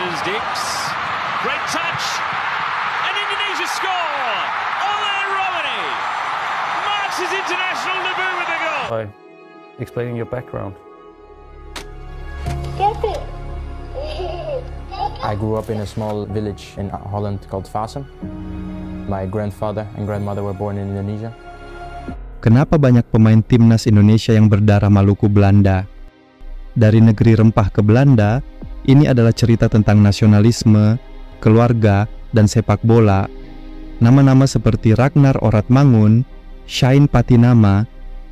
Here's Dix. Great touch. And Indonesia score. Ole Romani marks his international debut with a goal. By explaining your background. I grew up in a small village in Holland called Vaassen. My grandfather and grandmother were born in Indonesia. Kenapa banyak pemain timnas Indonesia yang berdarah Maluku Belanda? Dari negeri rempah ke Belanda, ini adalah cerita tentang nasionalisme, keluarga, dan sepak bola. Nama-nama seperti Ragnar Oratmangun, Shain Patinama,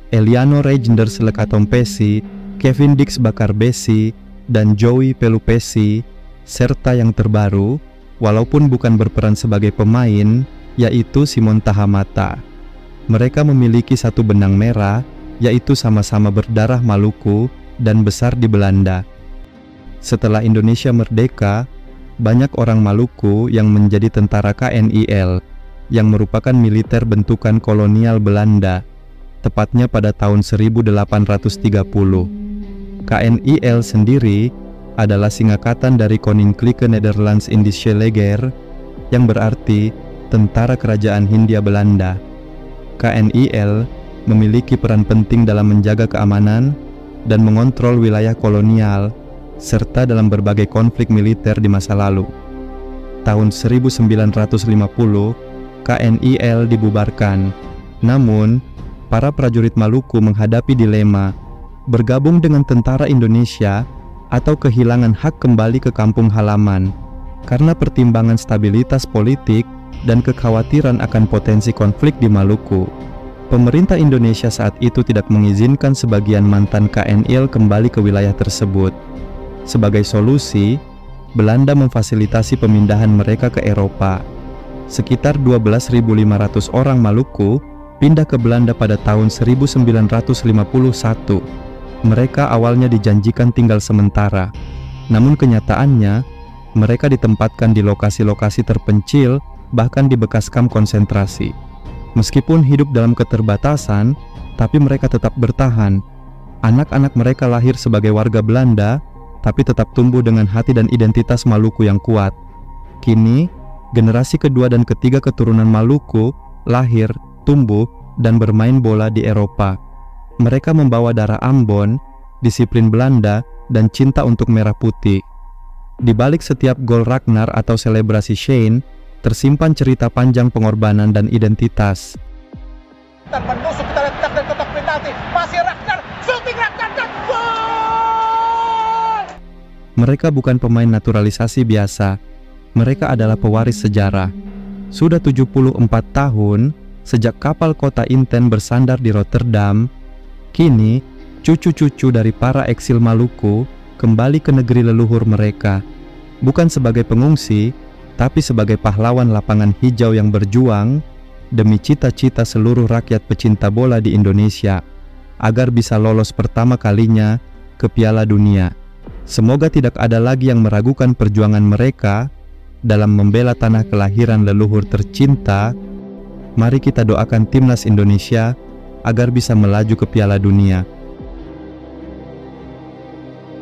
Eliano Regender Selekatompesi, Kevin Dix Bakarbesi, dan Joey Pelupesi, serta yang terbaru, walaupun bukan berperan sebagai pemain, yaitu Simon Tahamata. Mereka memiliki satu benang merah, yaitu sama-sama berdarah Maluku dan besar di Belanda. Setelah Indonesia merdeka, banyak orang Maluku yang menjadi tentara KNIL, yang merupakan militer bentukan kolonial Belanda, tepatnya pada tahun 1830. KNIL sendiri adalah singkatan dari Koninklijke Nederlands Indische Leger, yang berarti Tentara Kerajaan Hindia Belanda. KNIL memiliki peran penting dalam menjaga keamanan dan mengontrol wilayah kolonial, serta dalam berbagai konflik militer di masa lalu. Tahun 1950, KNIL dibubarkan. Namun, para prajurit Maluku menghadapi dilema, bergabung dengan tentara Indonesia atau kehilangan hak kembali ke kampung halaman, karena pertimbangan stabilitas politik dan kekhawatiran akan potensi konflik di Maluku. Pemerintah Indonesia saat itu tidak mengizinkan sebagian mantan KNIL kembali ke wilayah tersebut. Sebagai solusi, Belanda memfasilitasi pemindahan mereka ke Eropa. Sekitar 12.500 orang Maluku pindah ke Belanda pada tahun 1951. Mereka awalnya dijanjikan tinggal sementara, namun kenyataannya mereka ditempatkan di lokasi-lokasi terpencil, bahkan di bekas kamp konsentrasi. Meskipun hidup dalam keterbatasan, tapi mereka tetap bertahan. Anak-anak mereka lahir sebagai warga Belanda, tapi tetap tumbuh dengan hati dan identitas Maluku yang kuat. Kini, generasi kedua dan ketiga keturunan Maluku lahir, tumbuh, dan bermain bola di Eropa. Mereka membawa darah Ambon, disiplin Belanda, dan cinta untuk merah putih. Di balik setiap gol Ragnar atau selebrasi Shane, tersimpan cerita panjang pengorbanan dan identitas. Dan menusuk ke dalam kotak dan kotak penalti. Masih Ragnar, shooting Ragnar dan gol! Mereka bukan pemain naturalisasi biasa. Mereka adalah pewaris sejarah. Sudah 74 tahun sejak kapal kota Inten bersandar di Rotterdam. Kini, cucu-cucu dari para eksil Maluku kembali ke negeri leluhur mereka, bukan sebagai pengungsi, tapi sebagai pahlawan lapangan hijau yang berjuang demi cita-cita seluruh rakyat pecinta bola di Indonesia, agar bisa lolos pertama kalinya ke Piala Dunia. Semoga tidak ada lagi yang meragukan perjuangan mereka dalam membela tanah kelahiran leluhur tercinta. Mari kita doakan timnas Indonesia agar bisa melaju ke Piala Dunia.